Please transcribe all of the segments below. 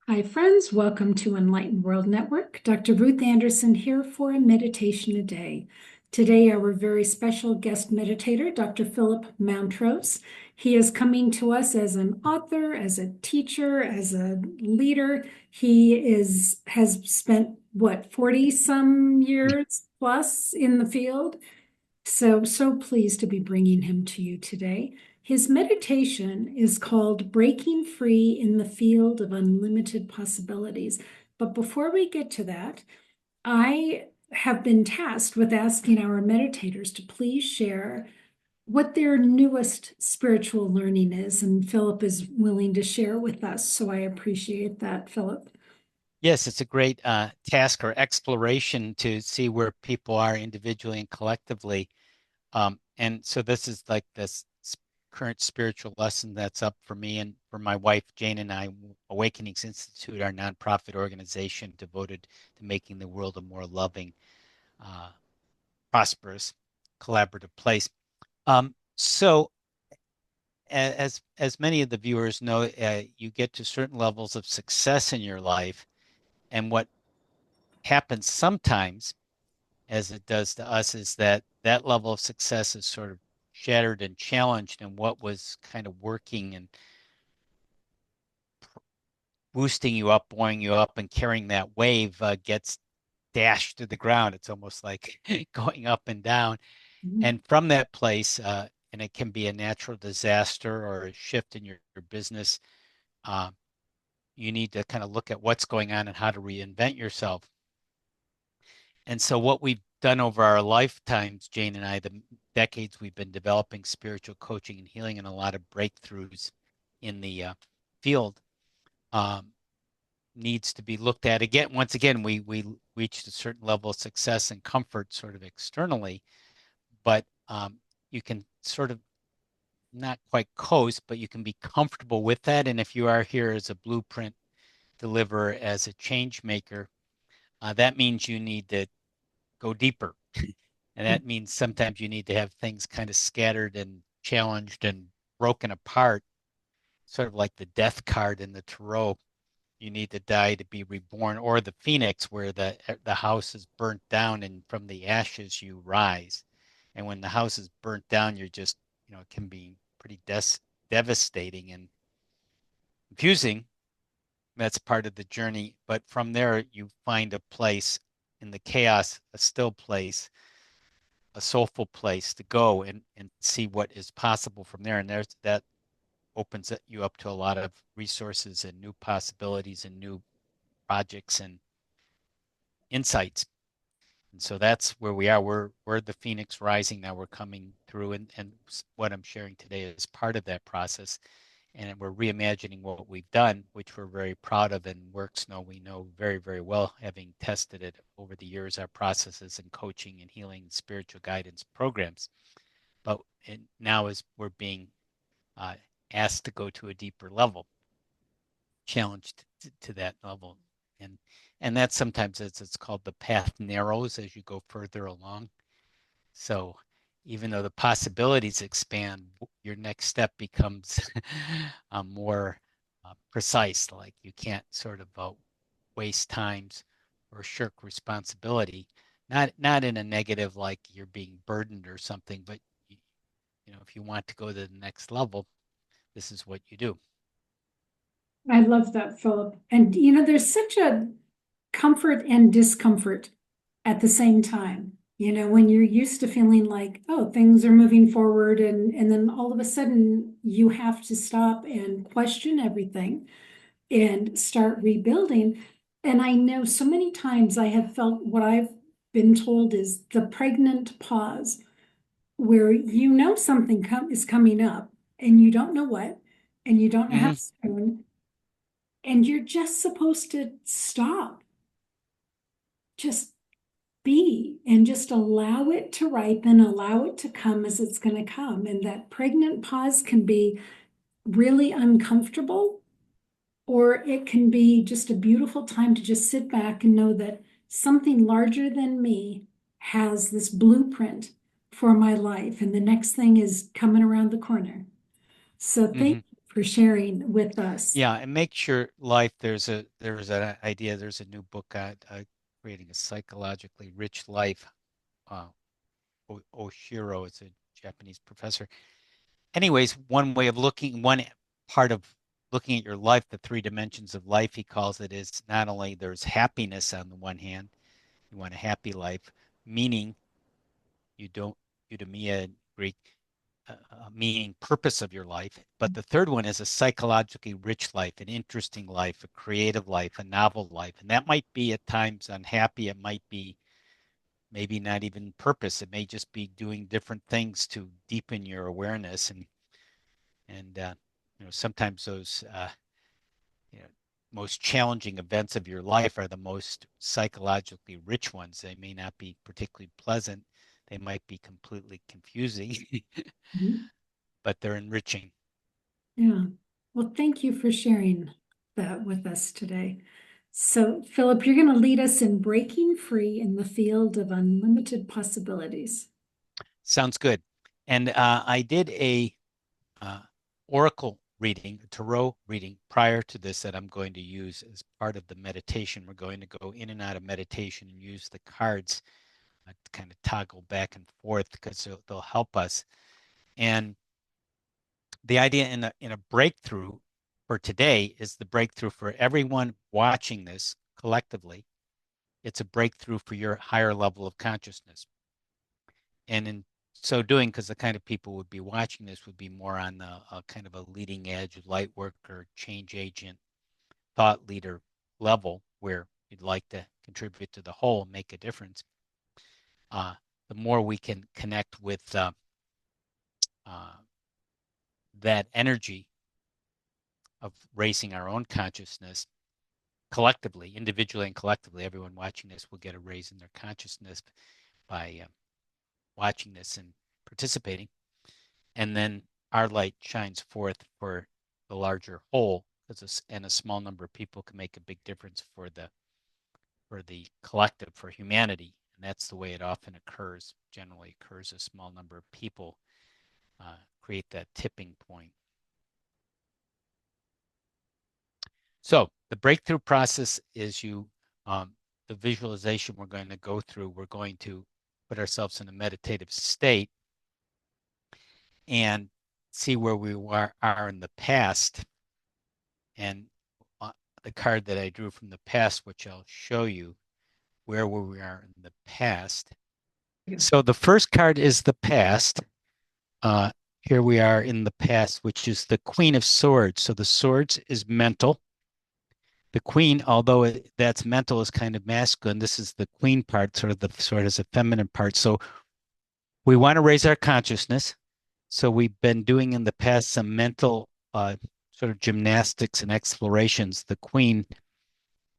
Hi, friends. Welcome to Enlightened World Network. Dr. Ruth Anderson here for a meditation a day. Today, our very special guest meditator, Dr. Phillip Mountrose. He is coming to us as an author, as a teacher, as a leader. Has spent, 40 some years plus in the field. So pleased to be bringing him to you today. His meditation is called Breaking Free in the Field of Unlimited Possibilities. But before we get to that, I have been tasked with asking our meditators to please share what their newest spiritual learning is, and Philip is willing to share with us. So I appreciate that, Philip. Yes, it's a great task or exploration to see where people are individually and collectively. And so this is like current spiritual lesson that's up for me and for my wife, Jane, and I. Awakenings Institute, our nonprofit organization devoted to making the world a more loving, uh, prosperous, collaborative place. So as many of the viewers know, you get to certain levels of success in your life, and what happens sometimes, as it does to us, is that that level of success is sort of shattered and challenged, and what was kind of working and boosting you up, buoying you up, and carrying that wave gets dashed to the ground. It's almost like going up and down. Mhm. And from that place, and it can be a natural disaster or a shift in your business, uh, you need to kind of look at what's going on and how to reinvent yourself. And so, what we've done over our lifetimes, Jane and I, the decades we've been developing spiritual coaching and healing, and a lot of breakthroughs in the field, um, needs to be looked at again. Once again, we reached a certain level of success and comfort, sort of externally, but you can sort of not quite coast, but you can be comfortable with that. And if you are here as a blueprint deliverer, as a change maker, that means you need to go deeper. And that means sometimes you need to have things kind of scattered and challenged and broken apart, sort of like the death card in the tarot. You need to die to be reborn, or the phoenix, where the house is burnt down and from the ashes you rise. And when the house is burnt down, you're just, it can be pretty devastating and confusing. That's part of the journey. But from there, you find a place in the chaos, a still place, a soulful place to go and see what is possible from there. And there's that opens you up to a lot of resources and new possibilities and new projects and insights. And so that's where we are. We're the phoenix rising now. We're coming through, and what I'm sharing today is part of that process. And we're reimagining what we've done, which we're very proud of, and works now we know very, very well, having tested it over the years, our processes and coaching and healing spiritual guidance programs. But now as we're being uh, asked to go to a deeper level, challenged to that level. And and that sometimes it's called the path narrows as you go further along. So even though the possibilities expand, your next step becomes more precise. Like you can't sort of waste times or shirk responsibility. Not in a negative, like you're being burdened or something, but if you want to go to the next level, this is what you do. I love that, Philip. And there's such a comfort and discomfort at the same time. When you're used to feeling like, oh, things are moving forward, and then all of a sudden you have to stop and question everything and start rebuilding. And I know so many times I have felt what I've been told is the pregnant pause, where something is coming up and you don't know what, and you don't know how Hmm. soon, and you're just supposed to stop, just be, and just allow it to ripen, allow it to come as it's going to come. And that pregnant pause can be really uncomfortable, or it can be just a beautiful time to just sit back and know that something larger than me has this blueprint for my life. And the next thing is coming around the corner. So thank Hmm. you for sharing with us. Yeah, and make sure life, there's an idea, there's a new book creating a psychologically rich life. Uh, Oshiro is a Japanese professor. Anyways, one part of looking at your life, the three dimensions of life, he calls it, is not only there's happiness on the one hand, you want a happy life, meaning you don't, eudaimonia, Greek, meaning purpose of your life. But the third one is a psychologically rich life, an interesting life, a creative life, a novel life. And that might be at times unhappy. It might be maybe not even purpose. It may just be doing different things to deepen your awareness. And sometimes those you know, most challenging events of your life are the most psychologically rich ones. They may not be particularly pleasant. They might be completely confusing, Mhm. but they're enriching. Yeah. Well, thank you for sharing that with us today. So, Philip, you're going to lead us in breaking free in the field of unlimited possibilities. Sounds good. And I did a uh, oracle reading, a tarot reading prior to this that I'm going to use as part of the meditation. We're going to go in and out of meditation and use the cards to kind of toggle back and forth because they'll help us. And the idea in a breakthrough for today is the breakthrough for everyone watching this collectively. It's a breakthrough for your higher level of consciousness. And in so doing, because the kind of people would be watching this would be more on the kind of a leading edge light worker, change agent, thought leader level where you'd like to contribute to the whole and make a difference. Uh, the more we can connect with uh, that energy of raising our own consciousness collectively, individually and collectively, everyone watching this will get a raise in their consciousness by watching this and participating. And then our light shines forth for the larger whole, and a small number of people can make a big difference for the collective, for humanity. And that's the way it often occurs. Generally occurs a small number of people create that tipping point. So the breakthrough process is the visualization we're going to go through. We're going to put ourselves in a meditative state and see where we are in the past. And the card that I drew from the past, which I'll show you where we are in the past. So the first card is the past. Uh, Here we are in the past, which is the Queen of Swords. So the swords is mental. The queen, although that's mental, is kind of masculine. This is the queen part, sort of the sword as a feminine part. So we want to raise our consciousness. So we've been doing in the past some mental sort of gymnastics and explorations. The queen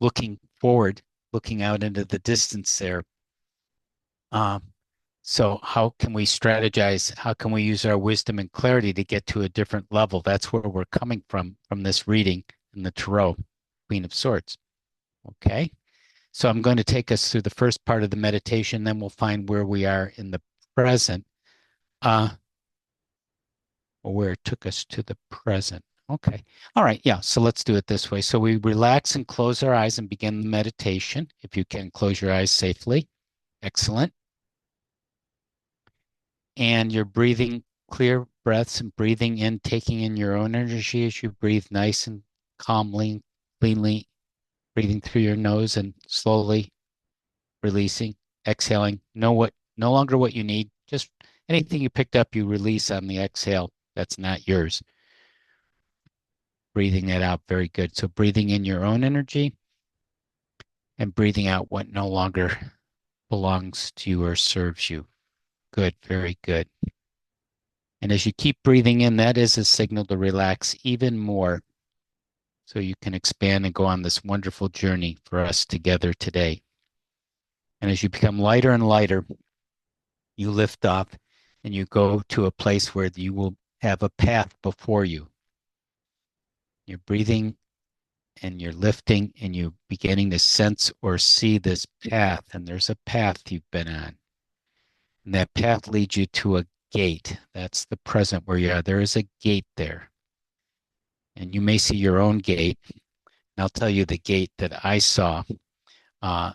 looking forward, looking out into the distance there. Um, so how can we strategize? How can we use our wisdom and clarity to get to a different level? That's where we're coming from this reading in the Tarot, Queen of Swords. Okay. So I'm going to take us through the first part of the meditation, then we'll find where we are in the present, or where it took us to the present. Okay. All right. Yeah. So let's do it this way. So we relax and close our eyes and begin the meditation. If you can close your eyes safely. Excellent. And you're breathing clear breaths and breathing in, taking in your own energy as you breathe nice and calmly, cleanly, breathing through your nose and slowly releasing, exhaling. No longer what you need. Just anything you picked up, you release on the exhale. That's not yours. Breathing that out. Very good. So breathing in your own energy and breathing out what no longer belongs to you or serves you. Good. Very good. And as you keep breathing in, that is a signal to relax even more so you can expand and go on this wonderful journey for us together today. And as you become lighter and lighter, you lift off and you go to a place where you will have a path before you. You're breathing and you're lifting and you're beginning to sense or see this path. And there's a path you've been on. And that path leads you to a gate. That's the present where you are. There is a gate there. and you may see your own gate. And I'll tell you the gate that I saw uh,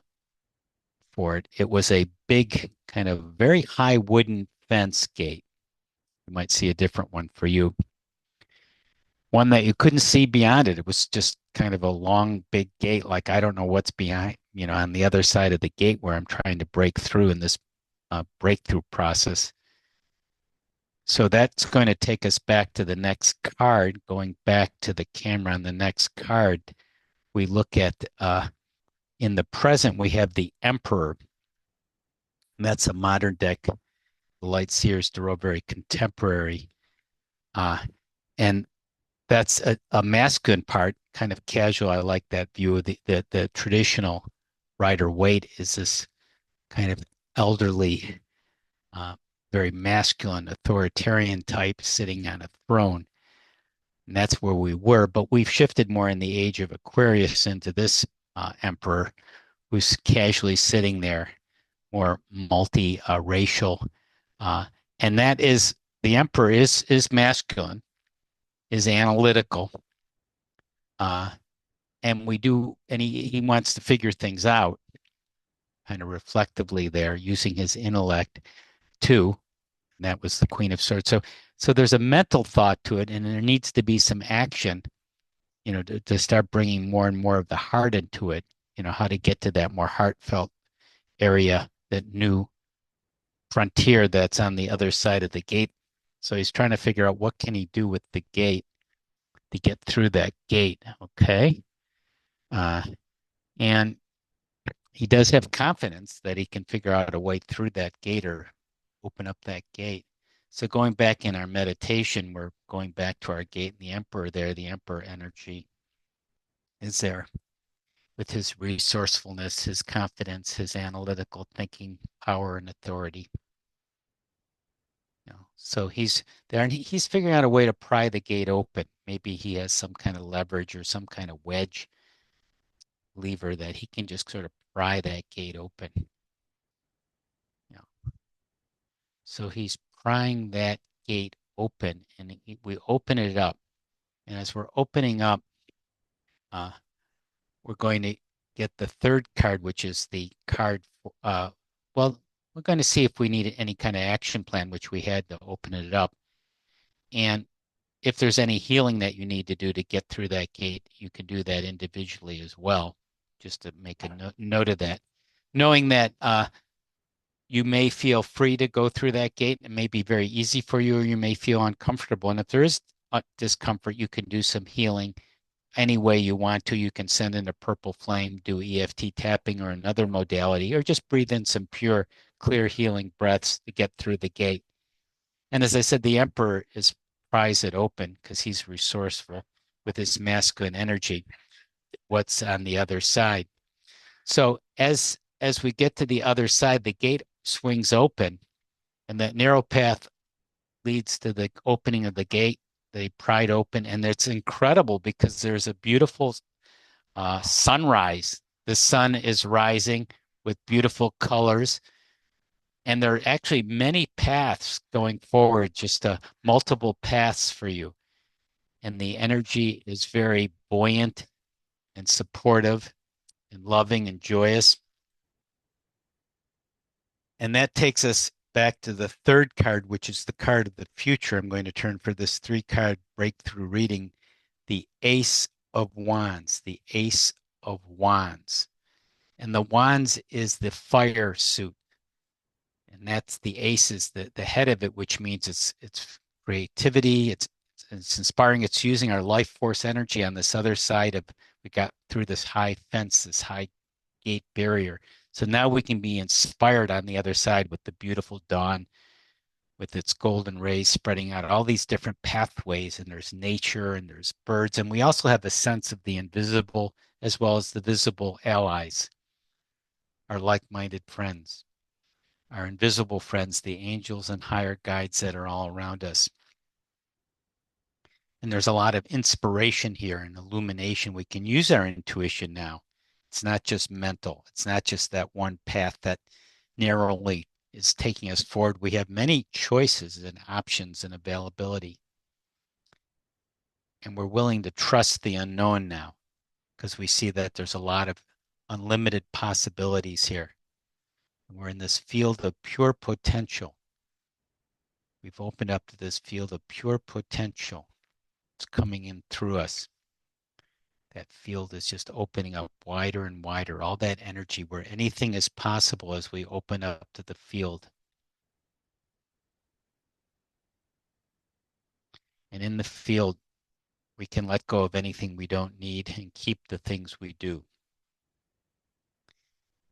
for it. It was a big, kind of very high wooden fence gate. You might see a different one for you. One that you couldn't see beyond it. It was just kind of a long, big gate. Like I don't know what's behind, on the other side of the gate where I'm trying to break through in this breakthrough process. So that's going to take us back to the next card. Going back to the camera on the next card, we look at in the present, we have the Emperor. And that's a modern deck. The Light Seers Tarot, very contemporary. Uh, and that's a masculine part, kind of casual. I like that view of the traditional Rider Waite is this kind of elderly, uh, very masculine, authoritarian type sitting on a throne. And that's where we were. But we've shifted more in the age of Aquarius into this emperor who's casually sitting there, more multi-racial. And that is the emperor is masculine, is analytical, and he wants to figure things out kind of reflectively there using his intellect too. And that was the Queen of Swords. So there's a mental thought to it, and there needs to be some action, to start bringing more and more of the heart into it, how to get to that more heartfelt area, that new frontier that's on the other side of the gate. So he's trying to figure out what can he do with the gate to get through that gate. Okay. And he does have confidence that he can figure out a way through that gate or open up that gate. So going back in our meditation, we're going back to our gate and the emperor there, the emperor energy is there with his resourcefulness, his confidence, his analytical thinking power and authority. So he's there and he's figuring out a way to pry the gate open. Maybe he has some kind of leverage or some kind of wedge lever that he can just sort of pry that gate open. So he's prying that gate open, and we open it up. And as we're opening up, uh, we're going to get the third card, which is the card. Well, we're going to see if we need any kind of action plan, which we had to open it up. And if there's any healing that you need to do to get through that gate, you can do that individually as well, just to make a note of that. Knowing that you may feel free to go through that gate. It may be very easy for you, or you may feel uncomfortable. And if there is discomfort, you can do some healing any way you want to. You can send in a purple flame, do EFT tapping or another modality, or just breathe in some pure, clear healing breaths to get through the gate. And as I said, the Emperor is pries it open because he's resourceful with his masculine energy. What's on the other side? So as we get to the other side, the gate swings open, and that narrow path leads to the opening of the gate. They pried open, and it's incredible because there's a beautiful sunrise. The sun is rising with beautiful colors, and there are actually many paths going forward, just multiple paths for you. And the energy is very buoyant and supportive and loving and joyous. And that takes us back to the third card, which is the card of the future. I'm going to turn for this 3-card breakthrough reading, the Ace of Wands, the Ace of Wands. And the Wands is the fire suit. And that's the ace is the head of it, which means it's creativity, it's inspiring, it's using our life force energy on this other side of we got through this high fence, this high gate barrier. So now we can be inspired on the other side with the beautiful dawn, with its golden rays spreading out all these different pathways. And there's nature and there's birds. And we also have a sense of the invisible as well as the visible allies, our like-minded friends, our invisible friends, the angels and higher guides that are all around us. And there's a lot of inspiration here and illumination. We can use our intuition now. It's not just mental. It's not just that one path that narrowly is taking us forward. We have many choices and options and availability. And we're willing to trust the unknown now because we see that there's a lot of unlimited possibilities here. And we're in this field of pure potential. We've opened up to this field of pure potential. It's coming in through us. That field is just opening up wider and wider. All that energy where anything is possible as we open up to the field. And in the field, we can let go of anything we don't need and keep the things we do.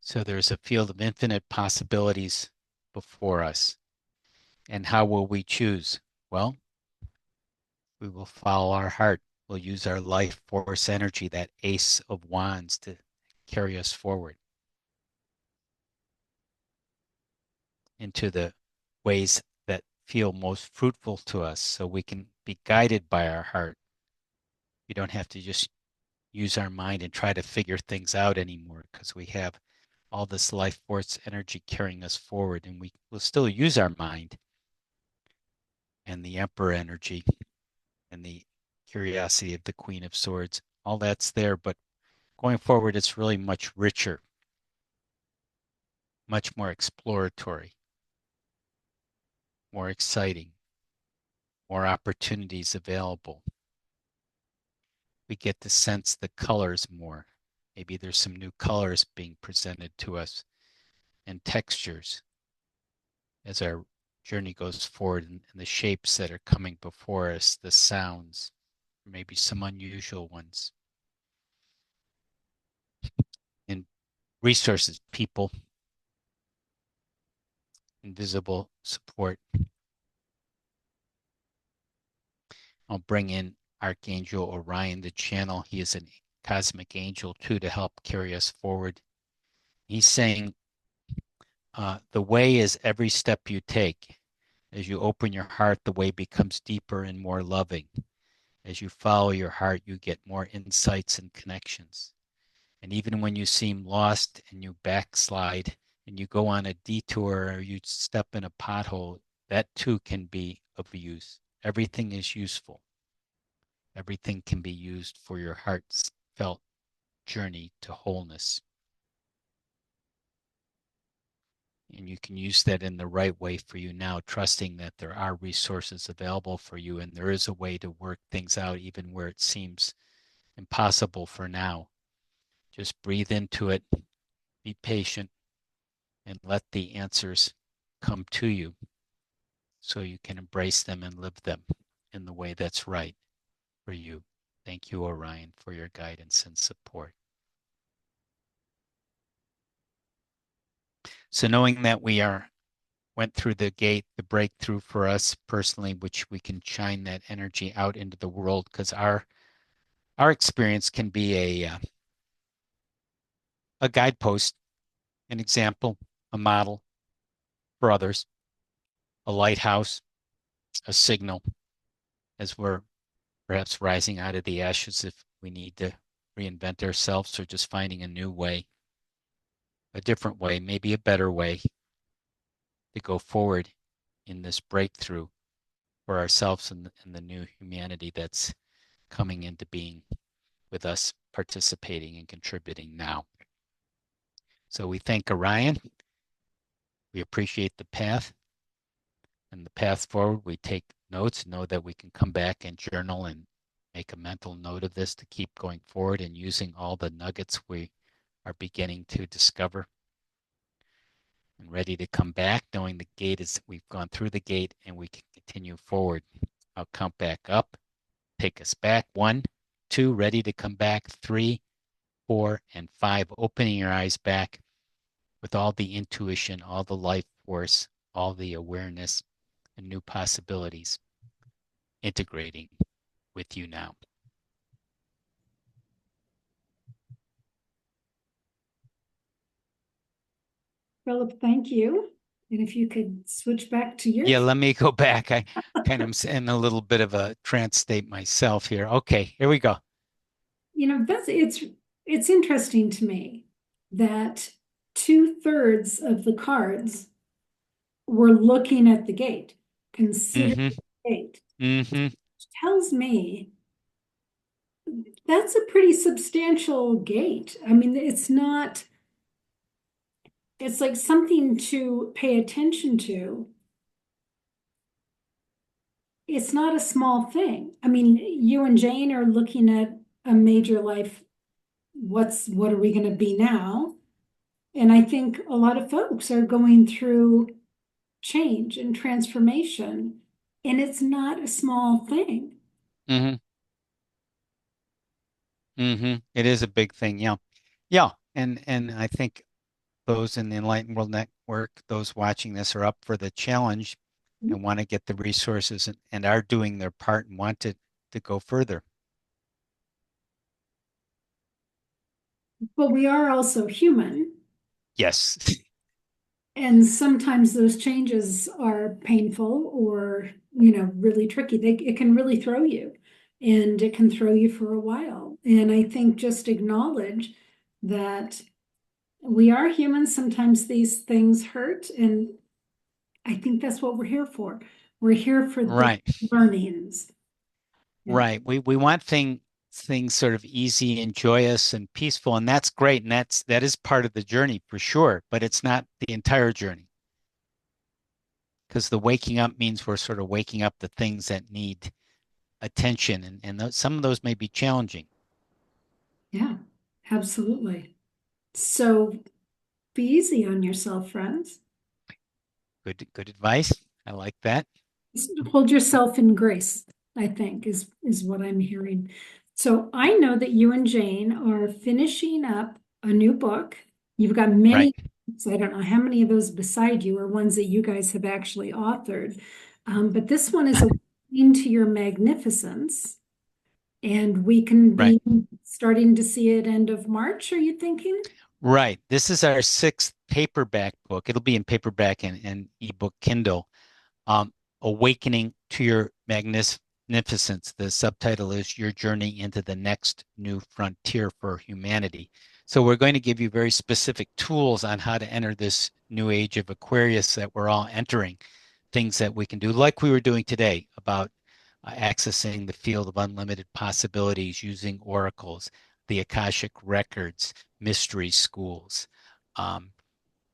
So there's a field of infinite possibilities before us. And how will we choose? Well, we will follow our heart. We'll use our life force energy, that ace of wands, to carry us forward into the ways that feel most fruitful to us so we can be guided by our heart. We don't have to just use our mind and try to figure things out anymore because we have all this life force energy carrying us forward, and we will still use our mind and the emperor energy and the curiosity of the Queen of Swords. All that's there, but going forward, it's really much richer, much more exploratory, more exciting, more opportunities available. We get to sense the colors more. Maybe there's some new colors being presented to us and textures as our journey goes forward, and the shapes that are coming before us, the sounds, maybe some unusual ones, and resources, people, invisible support. I'll bring in Archangel Orion, the channel. He is a cosmic angel too to help carry us forward. He's saying the way is every step you take. As you open your heart, the way becomes deeper and more loving. As you follow your heart, you get more insights and connections. And even when you seem lost and you backslide and you go on a detour or you step in a pothole, that too can be of use. Everything is useful. Everything can be used for your heartfelt journey to wholeness. And you can use that in the right way for you now, trusting that there are resources available for you and there is a way to work things out even where it seems impossible for now. Just breathe into it, be patient, and let the answers come to you so you can embrace them and live them in the way that's right for you. Thank you, Orion, for your guidance and support. So knowing that we went through the gate, the breakthrough for us personally, which we can shine that energy out into the world because our experience can be a guidepost, an example, a model for others, a lighthouse, a signal as we're perhaps rising out of the ashes if we need to reinvent ourselves or just finding a new way, a different way, maybe a better way to go forward in this breakthrough for ourselves and the new humanity that's coming into being with us participating and contributing now. So we thank Orion. We appreciate the path and the path forward. We take notes, know that we can come back and journal and make a mental note of this to keep going forward and using all the nuggets we are beginning to discover and ready to come back, knowing the gate is, we've gone through the gate and we can continue forward. I'll count back up, take us back. 1, 2, ready to come back. 3, 4, and 5, opening your eyes back with all the intuition, all the life force, all the awareness and new possibilities integrating with you now. Philip, thank you. And if you could switch back to your. Yeah, let me go back. I kind of in a little bit of a trance state myself here. Okay, here we go. It's interesting to me that 2/3 of the cards were looking at the gate, considering Mm-hmm. the gate. Mm-hmm. Which tells me That's a pretty substantial gate. I mean, it's like something to pay attention to. It's not a small thing. I mean, you and Jane are looking at a major life. What are we going to be now? And I think a lot of folks are going through change and transformation, and it's not a small thing. Hmm. It is a big thing. Yeah. Yeah. And I think those in the Enlightened World Network, those watching this are up for the challenge and want to get the resources and are doing their part and want to go further. But we are also human, Yes. and sometimes those changes are painful or, really tricky. It can really throw you, and it can throw you for a while. And I think just acknowledge that we are humans. Sometimes these things hurt, and I think that's what we're here for. We're here for the Right. learnings. Yeah. Right. We want things sort of easy and joyous and peaceful, and that's great. And that is part of the journey for sure, but it's not the entire journey. Because the waking up means we're sort of waking up the things that need attention, and some of those may be challenging. Yeah, absolutely. So be easy on yourself, friends. Good advice. I like that. Hold yourself in grace, I think, is what I'm hearing. So I know that you and Jane are finishing up a new book. You've got Right. many, so I don't know how many of those beside you are ones that you guys have actually authored. But this one is a into your magnificence, and we can Right. be starting to see it end of March. Are you thinking? Right. This is our sixth paperback book. It'll be in paperback and ebook Kindle. Um, Awakening to Your Magnificence. The subtitle is Your Journey into the Next New Frontier for Humanity. So we're going to give you very specific tools on how to enter this new age of Aquarius that we're all entering. Things that we can do, like we were doing today, about accessing the field of unlimited possibilities using oracles, the Akashic records, mystery schools, um,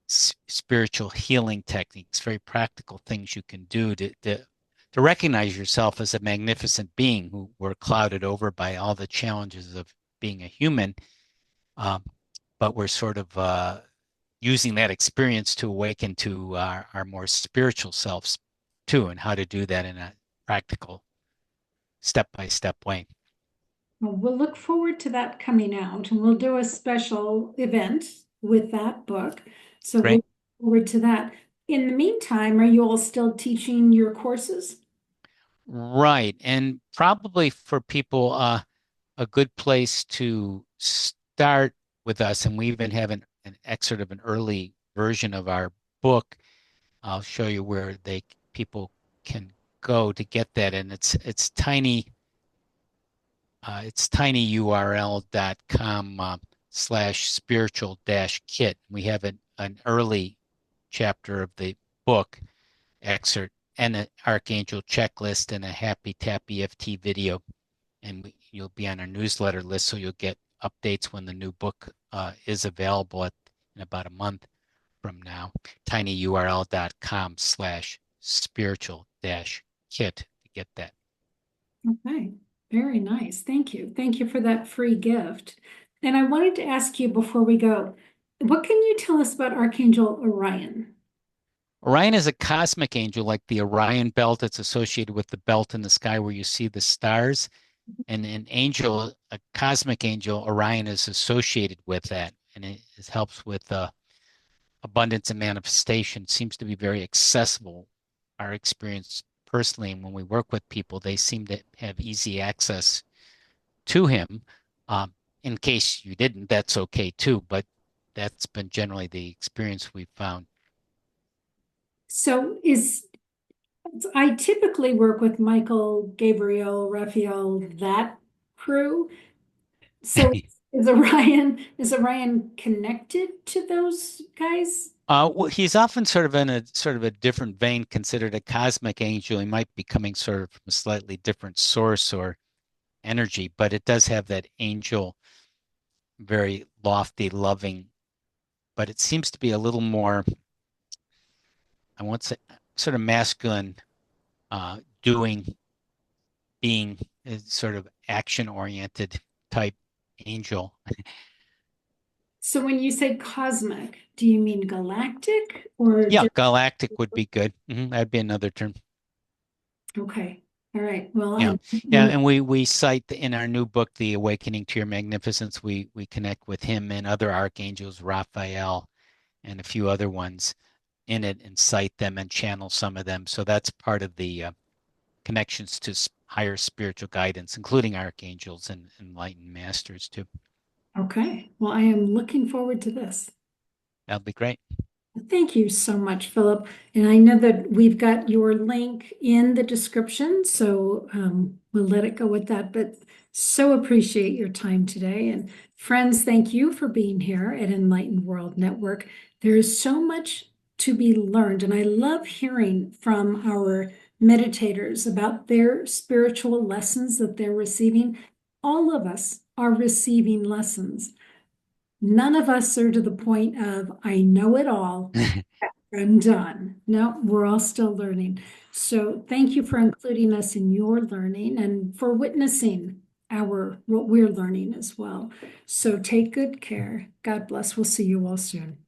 spiritual healing techniques, very practical things you can do to recognize yourself as a magnificent being who were clouded over by all the challenges of being a human, um, but we're sort of using that experience to awaken to our more spiritual selves too, and how to do that in a practical, step-by-step way. Well, we'll look forward to that coming out, and we'll do a special event with that book. So we'll Great. look forward to that. In the meantime, are you all still teaching your courses? Right. And probably for people, a good place to start with us, and we even have an excerpt of an early version of our book. I'll show you where people can go to get that, and it's tinyurl.com slash spiritual dash kit. We have an early chapter of the book excerpt and an Archangel checklist and a Happy Tap EFT video. And you'll be on our newsletter list, so you'll get updates when the new book is available in about a month from now. tinyurl.com slash spiritual dash kit to get that. Okay, very nice. Thank you. Thank you for that free gift. And I wanted to ask you before we go, what can you tell us about Archangel Orion? Orion is a cosmic angel like the Orion belt. It's associated with the belt in the sky where you see the stars. And an angel, a cosmic angel, Orion is associated with that. And it helps with abundance and manifestation. Seems to be very accessible. Our experience personally, and when we work with people, they seem to have easy access to him. In case you didn't, that's okay too, but that's been generally the experience we've found. So is I typically work with Michael, Gabriel, Raphael, that crew. So is Orion connected to those guys? Well, he's often sort of in a sort of a different vein, considered a cosmic angel. He might be coming sort of from a slightly different source or energy, but it does have that angel, very lofty, loving, but it seems to be a little more, I won't say sort of masculine, doing, being, sort of action oriented type angel. So when you say cosmic, do you mean galactic or Yeah, just galactic would be good. That'd be another term. okay? All right. Well, Yeah. I Yeah, will. and we cite in our new book, The Awakening to Your Magnificence, we connect with him and other archangels, Raphael and a few other ones in it, and cite them and channel some of them. So that's part of the connections to higher spiritual guidance, including archangels and enlightened masters too. Okay. Well, I am looking forward to this. That'll be great. Thank you so much, Philip. And I know that we've got your link in the description, so we'll let it go with that. But so appreciate your time today. And friends, thank you for being here at Enlightened World Network. There is so much to be learned, and I love hearing from our meditators about their spiritual lessons that they're receiving. All of us are receiving lessons. None of us are to the point of, I know it all, I'm done. No, we're all still learning. So thank you for including us in your learning and for witnessing what we're learning as well. So take good care. God bless. We'll see you all soon.